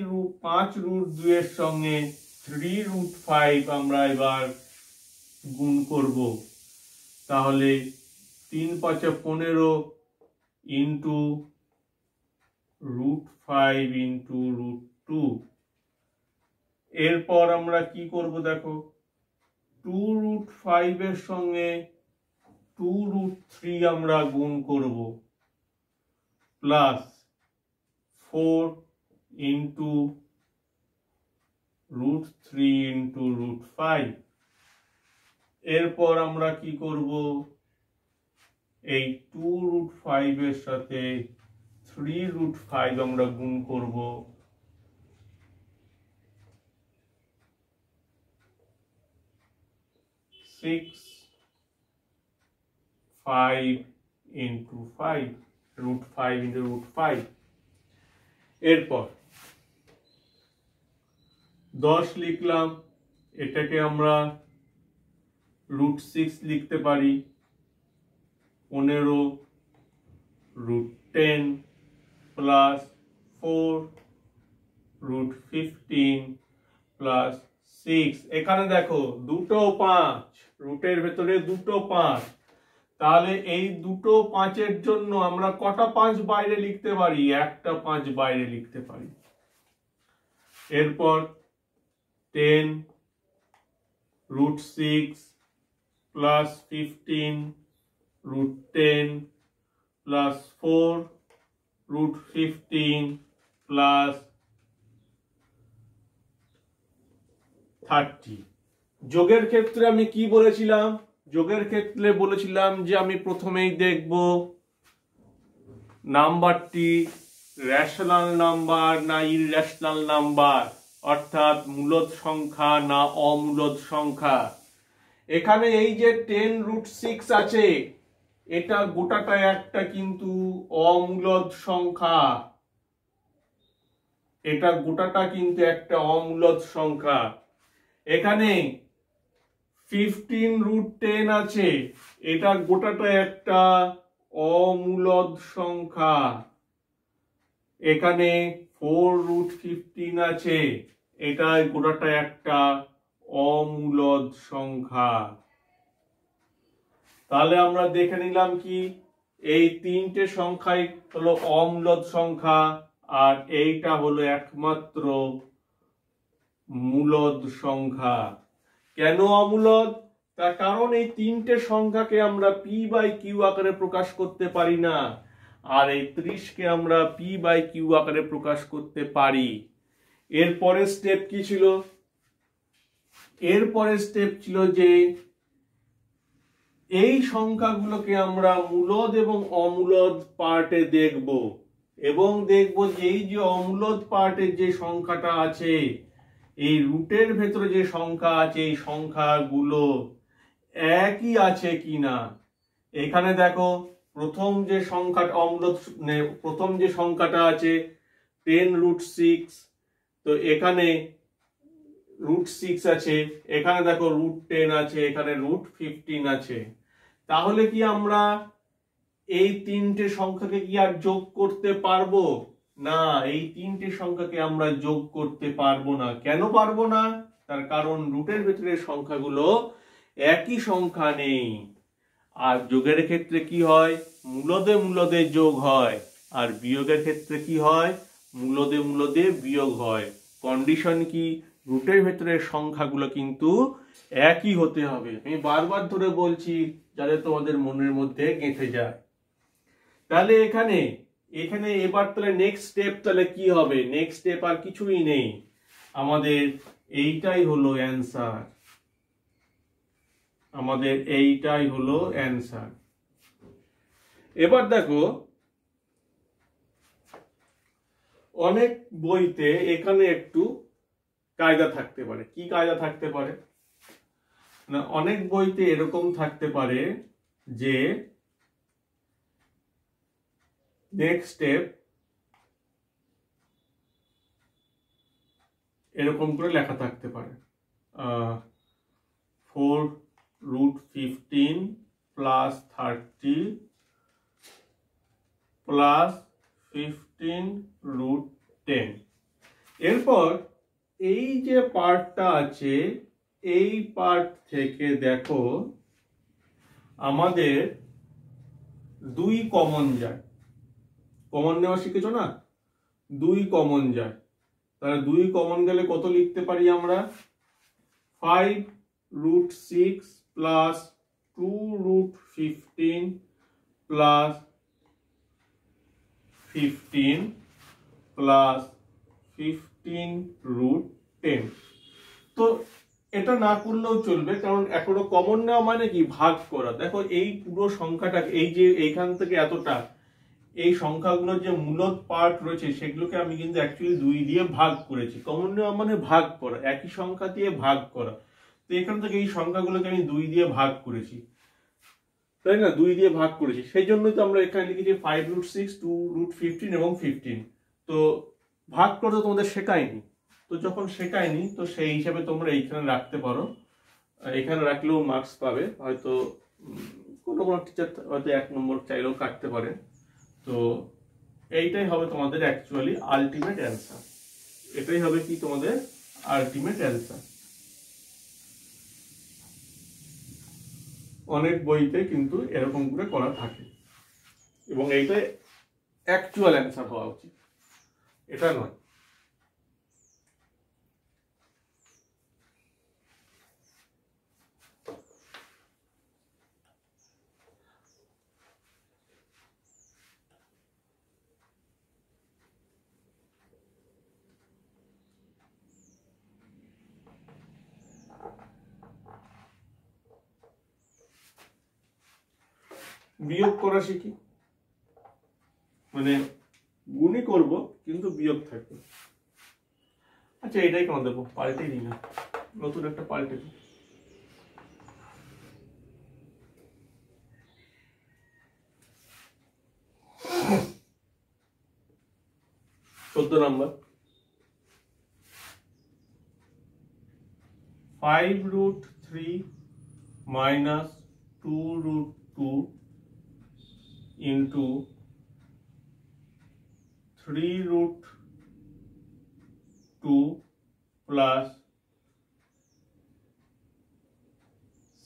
5√2 এর সঙ্গে 3√5 আমরা এবার গুণ করব। তাহলে 3 5 15 ইন্টু √5 ইন্টু √2। এরপর আমরা কি করব দেখো 2√5 এর সঙ্গে 2√3 আমরা গুণ করব প্লাস 4 ইন্টু √3 ইন্টু √5। এরপর আমরা কি করব, এই 2√5 এর সাথে 3√5 আমরা গুণ করব, 6 5 ইন্টু 5 √5 ইন্টু √5। এরপর 10 লিখলাম, এটাকে আমরা √6 লিখতে পারি, 15 √10 প্লাস 4 √15 প্লাস 6। এখানে দেখো দুটো 5, রুটের ভেতরে দুটো 5, তাহলে এই দুটো 5 এর জন্য আমরা কটা 5 বাইরে লিখতে পারি, একটা 5 বাইরে লিখতে পারি। এরপর 10 √6 প্লাস 15 √10 প্লাস 4 √15 প্লাস 30। যোগের ক্ষেত্রে আমি কি বলেছিলাম, যোগের ক্ষেত্রে বলেছিলাম যে আমি প্রথমেই দেখব নাম্বারটি রেশনাল নাম্বার না ইররেশনাল নাম্বার, অর্থাৎ মূলদ সংখ্যা না অমূলদ সংখ্যা। এখানে এই যে 10√6 আছে, এটা গোটাটা একটা কিন্তু অমূলদ সংখ্যা, এটা গোটাটা কিন্তু একটা অমূলদ সংখ্যা। এখানে 15√10 আছে, এটা গোটাটা একটা অমূলদ সংখ্যা। এখানে 4√15 আছে, এটা গোটাটা একটা অমূলদ সংখ্যা। তাহলে আমরা দেখে নিলাম কি, এই তিনটে সংখ্যাই হলো অমূলদ সংখ্যা আর এইটা হলো একমাত্র মূলদ সংখ্যা। কেন অমূলদ? তার কারণ এই তিনটে সংখ্যাকে আমরা p/q আকারে প্রকাশ করতে পারি না, আর এই 30 কে আমরা p/q আকারে প্রকাশ করতে পারি। এরপরের স্টেপ কি ছিল? এরপরের স্টেপ ছিল যে এই সংখ্যাগুলোকে আমরা মূলদ এবং অমূলদ পার্টে দেখব, এবং দেখব যে এই যে অমূলদ পার্টের যে সংখ্যাটা আছে, এই রুটের ভেতরে যে সংখ্যা আছে, এই সংখ্যাগুলো একই আছে কিনা। এখানে দেখো প্রথম যে সংখ্যাটা অমূলদ, প্রথম যে সংখ্যাটা আছে 10√6, তো এখানে √6 আছে, এখানে দেখো √10 আছে, এখানে √15 আছে। তাহলে কি আমরা এই তিনটে সংখ্যাকে কি আর যোগ করতে পারবো না? এই তিনটে সংখ্যাকে আমরা যোগ করতে পারবো না। কেন পারবো না? তার কারণ রুটের ভেতরের সংখ্যাগুলো একই সংখ্যা নেই। আর যোগের ক্ষেত্রে কি হয়, মূলদে মূলদে যোগ হয়, আর বিয়োগের ক্ষেত্রে কি হয়, মূলদে মূলদে বিয়োগ হয়। কন্ডিশন কি, রুটের ভেতরে সংখ্যাগুলো কিন্তু একই হতে হবে। আমি বারবার ধরে বলছি যাতে তোমাদের মনের মধ্যে গেঁথে যায়। তাহলে এখানে এবার তাহলে নেক্সট স্টেপ তাহলে কি হবে, নেক্সট স্টেপ আর কিছুই নেই, আমাদের এইটাই হলো অ্যান্সার, আমাদের এইটাই হলো অ্যান্সার। এবার দেখো অনেক বইতে এখানে একটু কায়দা থাকতে পারে। কি কায়দা থাকতে পারে না, অনেক বইতে এরকম থাকতে পারে যে নেক্সট স্টেপ এরকম করে লেখা থাকতে পারে 4√15 প্লাস 30 প্লাস 15√10। এরপর এই যে পার্টটা আছে, এই পার্ট থেকে দেখো আমাদের 2 কমন যায়। কমন নেওয়া শিখেছো না, 2 কমন যায়। তাহলে 2 কমন গেলে কত লিখতে পারি আমরা, 5√6 প্লাস 2√15 প্লাস 15 প্লাস 15√10। তো এটা না করলেও চলবে, কারণ এখনো কমন নেওয়া মানে কি, ভাগ করা। দেখো এই পুরো সংখ্যাটা, এই যে এইখান থেকে এতটা, এই সংখ্যাগুলোর যে মূলদ পার্ট রয়েছে সেগুলোকে আমি কিন্তু অ্যাকচুয়ালি 2 দিয়ে ভাগ করেছি। কমন নেওয়া মানে ভাগ করা, একই সংখ্যা দিয়ে ভাগ করা। তো এখান থেকে এই সংখ্যাগুলোকে আমি 2 দিয়ে ভাগ করেছি, তাই না, 2 দিয়ে ভাগ করেছি। সেই জন্যই তো আমরা এখানে লিখেছি 5√6, 2√15 এবং 15। তো ভাগ করতে তোমাদের শেখায়নি, তো যখন শেখায়নি তো সেই হিসাবে তোমরা এইখানে রাখতে পারো। এখানে রাখলেও মার্কস পাবে, হয়তো কোনো কোনো টিচার হয়তো 1 নম্বর চাইলেও কাটতে পারে। তো এইটাই হবে তোমাদের অ্যাকচুয়ালি আলটিমেট অ্যান্সার। এটাই হবে কি তোমাদের আলটিমেট অ্যান্সার। অনেক বইতে কিন্তু এরকম করে করা থাকে, এবং এইটাই অ্যাকচুয়াল অ্যান্সার হওয়া উচিত, এটা নয়। বিয়োগ করা শিখি, মানে গুণই করব কিন্তু বিয়োগ থাকবে। আচ্ছা এটাই কেন দেবো, পাল্টে দিই না, নতুন একটা পাল্টে দিই। 14 নম্বর, 5√3 minus 2√2 into 3√2 plus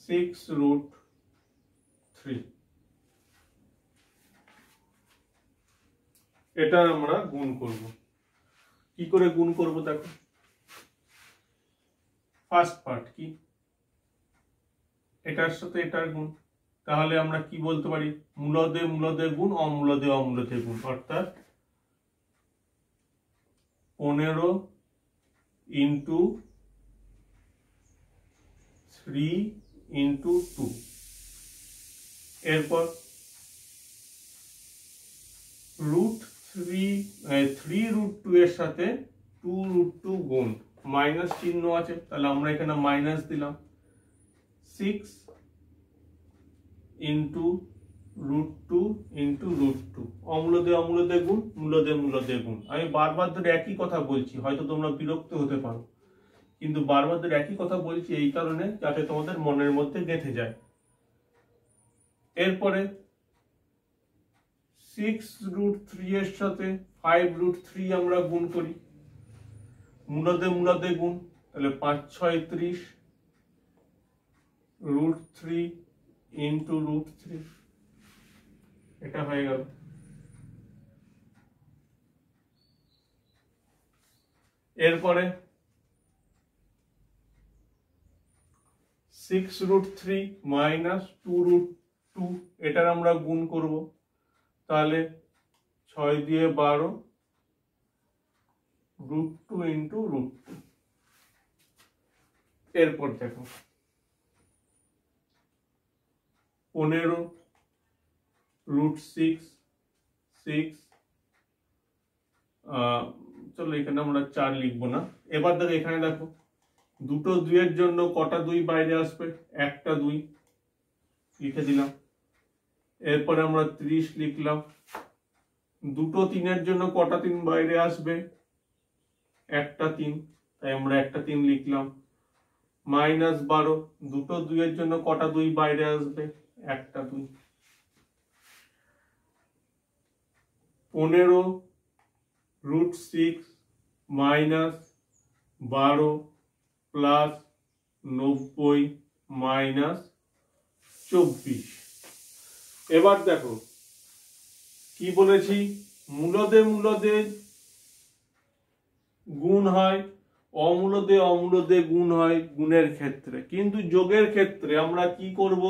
6√3। এটা আমরা গুণ করব। কি করে গুণ করব দেখো, ফার্স্ট পার্ট কি, এটার সাথে এটার গুণ। তাহলে আমরা কি বলতে পারি, মূলদে মূলদে গুণ, অমূলদে অমূলদে গুণ, অর্থাৎ 15 into 3 into 2। এরপর √3 এর সাথে 2√2 গুণ, মাইনাস চিহ্ন আছে, তাহলে আমরা এখানে মাইনাস দিলাম। 6 into √2 into √2, অমূলদে অমূলদে গুণ, মূলদে মূলদে গুণ। আমি বারবার ধরে একই কথা বলছি, হয়তো তোমরা বিরক্ত হতে পারো, কিন্তু বারবার ধরে একই কথা বলছি এই কারণে যাতে তোমাদের মনের মধ্যে গেঁথে যায়। এরপরে 6√3 এর সাথে 5√3 আমরা গুণ করি, মূলদে মূলদে গুণ, তাহলে 5 6 30, √3 ইন্টু √3, এটা হয়ে গেল। এরপরে 6√3 মাইনাস 2√2, এটার আমরা গুণ করব, তাহলে 6 দিয়ে 12, √2 ইন্টু √2। এরপর দেখো 15 √6, 6, চলো এখানে আমরা 4 লিখবো না। এবার দেখো এখানে দেখো দুটো 2 এর জন্য কটা 2 বাইরে আসবে? একটা 2 লিখে দিলাম। এরপরে আমরা 30 লিখলাম। দুটো 3 এর জন্য কটা 3 বাইরে আসবে? একটা 3, তাই আমরা একটা 3 লিখলাম। -12, দুটো 2 এর জন্য কটা 2 বাইরে আসবে? একটা 2। 15 √6 মাইনাস 12 প্লাস 90 মাইনাস 24। এবার দেখো কি বলেছি, মূলদে মূলদে গুণ হয়, অমূলদে অমূলদে গুণ হয় গুণের ক্ষেত্রে, কিন্তু যোগের ক্ষেত্রে আমরা কি করব?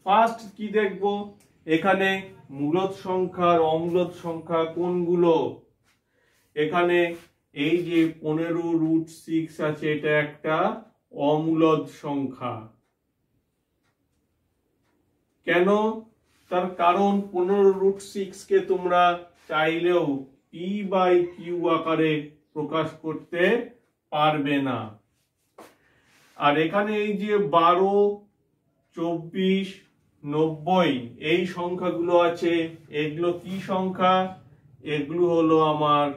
ফার্স্ট কি দেখব, এখানে মূলদ সংখ্যা আর অমূলদ সংখ্যা কোনগুলো। এখানে এই যে 15 √6 আছে, এটা একটা অমূলদ সংখ্যা। কেন? তার কারণ 15 √6 কে তোমরা চাইলেও p/q আকারে প্রকাশ করতে পারবে না। আর এখানে এই যে 12, 24, 90 এই সংখ্যাগুলো আছে, এগুলো কি সংখ্যা? এগুলো হলো আমার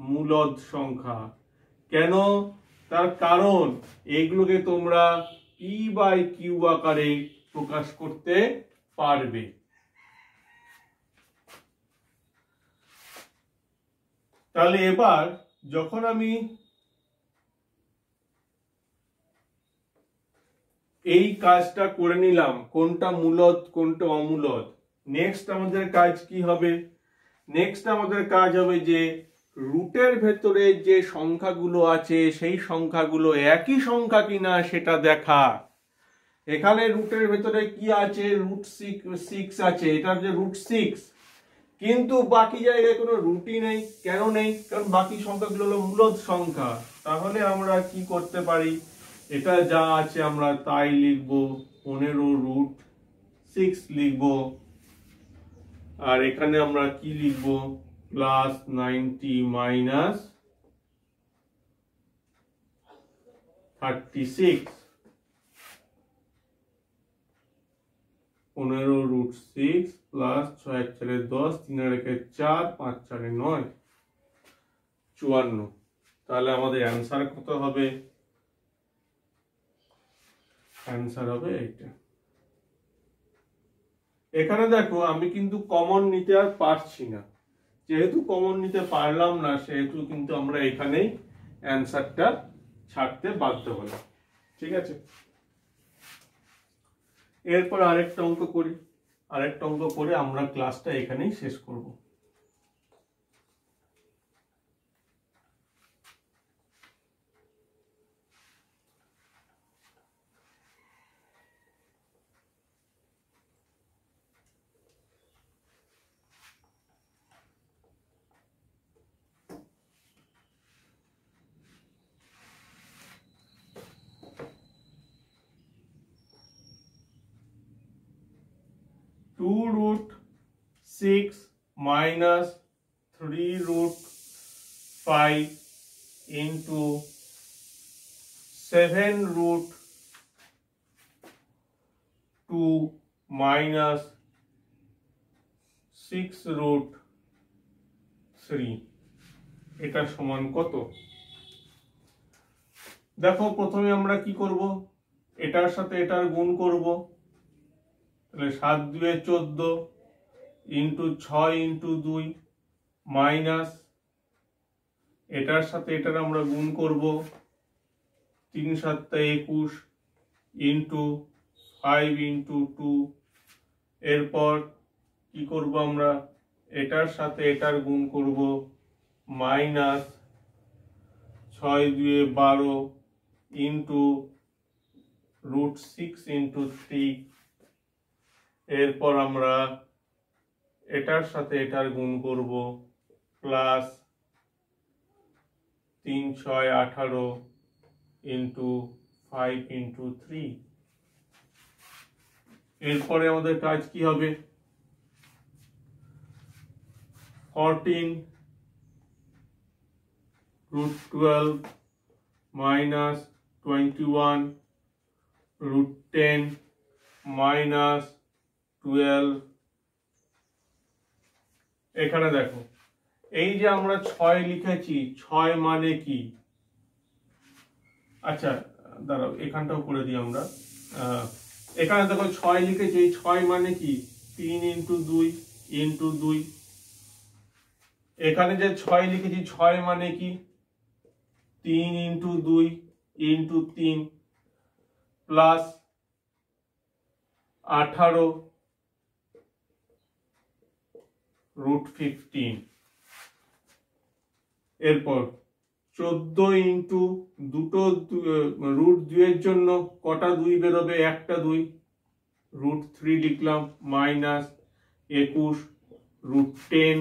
মূলদ সংখ্যা। কেন? তার কারণ এগুলোকে তোমরা p/q আকারে প্রকাশ করতে পারবে। তাহলে এবার যখন আমি এই কাজটা করে নিলাম, কোনটা মূলদ কোনটা অমূলদ, নেক্সট আমাদের কাজ কি হবে? নেক্সট আমাদের কাজ হবে যে রুটের ভেতরে যে সংখ্যাগুলো আছে সেই সংখ্যাগুলো একই সংখ্যা কিনা সেটা দেখা। এখানে রুটের ভেতরে কি আছে? √6 আছে, এটা যে √6, কিন্তু বাকি জায়গায় কোনো রুটই নেই। কেন নেই? কারণ বাকি সংখ্যাগুলো হলো মূলদ সংখ্যা। তাহলে আমরা কি করতে পারি? এটা যা আছে আমরা তাই লিখবো, 15 √6 লিখবো। আর এখানে আমরা কি লিখবো? Plus 90 minus 36। 15 √6 প্লাস 6 4 10, 3 4, 5 4 9, 54। তাহলে আমাদের অ্যান্সার কত হবে? অ্যান্সার হবে এইটা। এখানে দেখো আমি কিন্তু কমন নিতে আর পারছি না, যেহেতু কমন নিতে পারলাম না সেহেতু কিন্তু আমরা এখানেই অ্যান্সারটা ছাড়তে বাধ্য হলাম। ঠিক আছে, এরপর আরেকটা অঙ্ক করি। আরেকটা অঙ্ক করে আমরা ক্লাসটা এখানেই শেষ করব। (2√6 minus 3√5 into 7√2 minus 6√3) এটা সমান কত? দেখো প্রথমে আমরা কি করব, এটার সাথে এটার গুণ করব। তাহলে 7 2 14 ইন্টু 6 ইন্টু 2 মাইনাস এটার সাথে এটার আমরা গুণ করব, 3 7 21 ইন্টু 5 ইন্টু 2। এরপর কি করব আমরা, এটার সাথে এটার গুণ করব, মাইনাস 6 2 12 ইন্টু √6 ইন্টু 3। এরপর আমরা এটার সাথে এটার গুণ করব, প্লাস 3 6 18 ইন্টু 5 ইন্টু 3। এরপরে আমাদের কাজ কি হবে, 14 √12 মাইনাস 21 √10 মাইনাস 12। এখানে দেখো এই যে আমরা 6 লিখেছি, 6 মানে কি, আচ্ছা দাঁড়াও এখানটাও করে দিই আমরা। এখানে দেখো 6 লিখেছি, এই 6 মানে কি, 3 ইন্টু 2 ইন্টু 2। এখানে যে 6 লিখেছি, 6 মানে কি, 3 ইন্টু 2 ইন্টু 3 প্লাস 18 √15। এরপর 14 ইন্টু দুটো √2 এর জন্য কটা 2 বেরোবে, একটা 2, √3 লিখলাম, মাইনাস 21 √10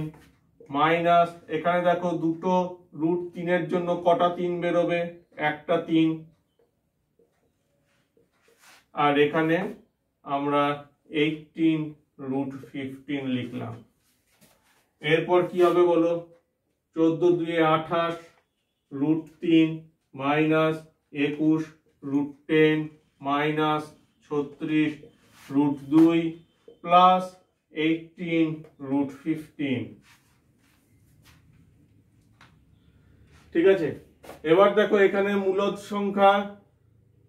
মাইনাস, এখানে দেখো দুটো √3 এর জন্য কটা 3 বেরোবে, একটা 3, আর এখানে আমরা 18 √15 লিখলাম। এরপর কি হবে বলো, 14 2 28 √3 মাইনাস 21 √10 মাইনাস 36 √2 প্লাস 18 √15। ঠিক আছে, এবার দেখো এখানে মূলদ সংখ্যা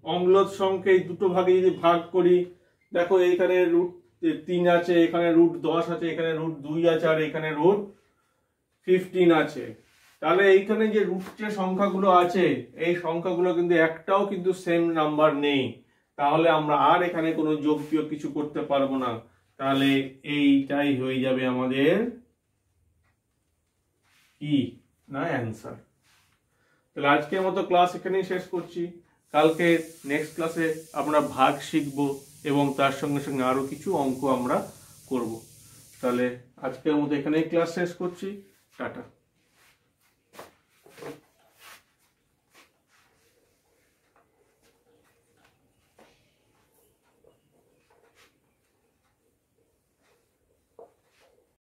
অম্লদ সংখ্যা এই দুটো ভাগে যদি ভাগ করি, দেখো এইখানে √3 আছে, এখানে √10 আছে, এখানে √2 আছে, আর এখানে √15 আছে। তাহলে এইখানে যে যে সংখ্যাগুলো আছে, এই সংখ্যাগুলো কিন্তু একটাও কিন্তু সেম নাম্বার নেই। তাহলে আমরা আর এখানে কোনো যোগ বিয়োগ কিছু করতে পারবো না। তাহলে এইটাই হয়ে যাবে আমাদের কি না অ্যান্সার। তাহলে আজকের মতো ক্লাস এখানেই শেষ করছি। কালকে নেক্সট ক্লাসে আমরা ভাগ শিখব এবং তার সঙ্গে সঙ্গে আরো কিছু অঙ্ক আমরা করব। তাহলে আজকের মতো এখানেই ক্লাস শেষ করছি। টাটা।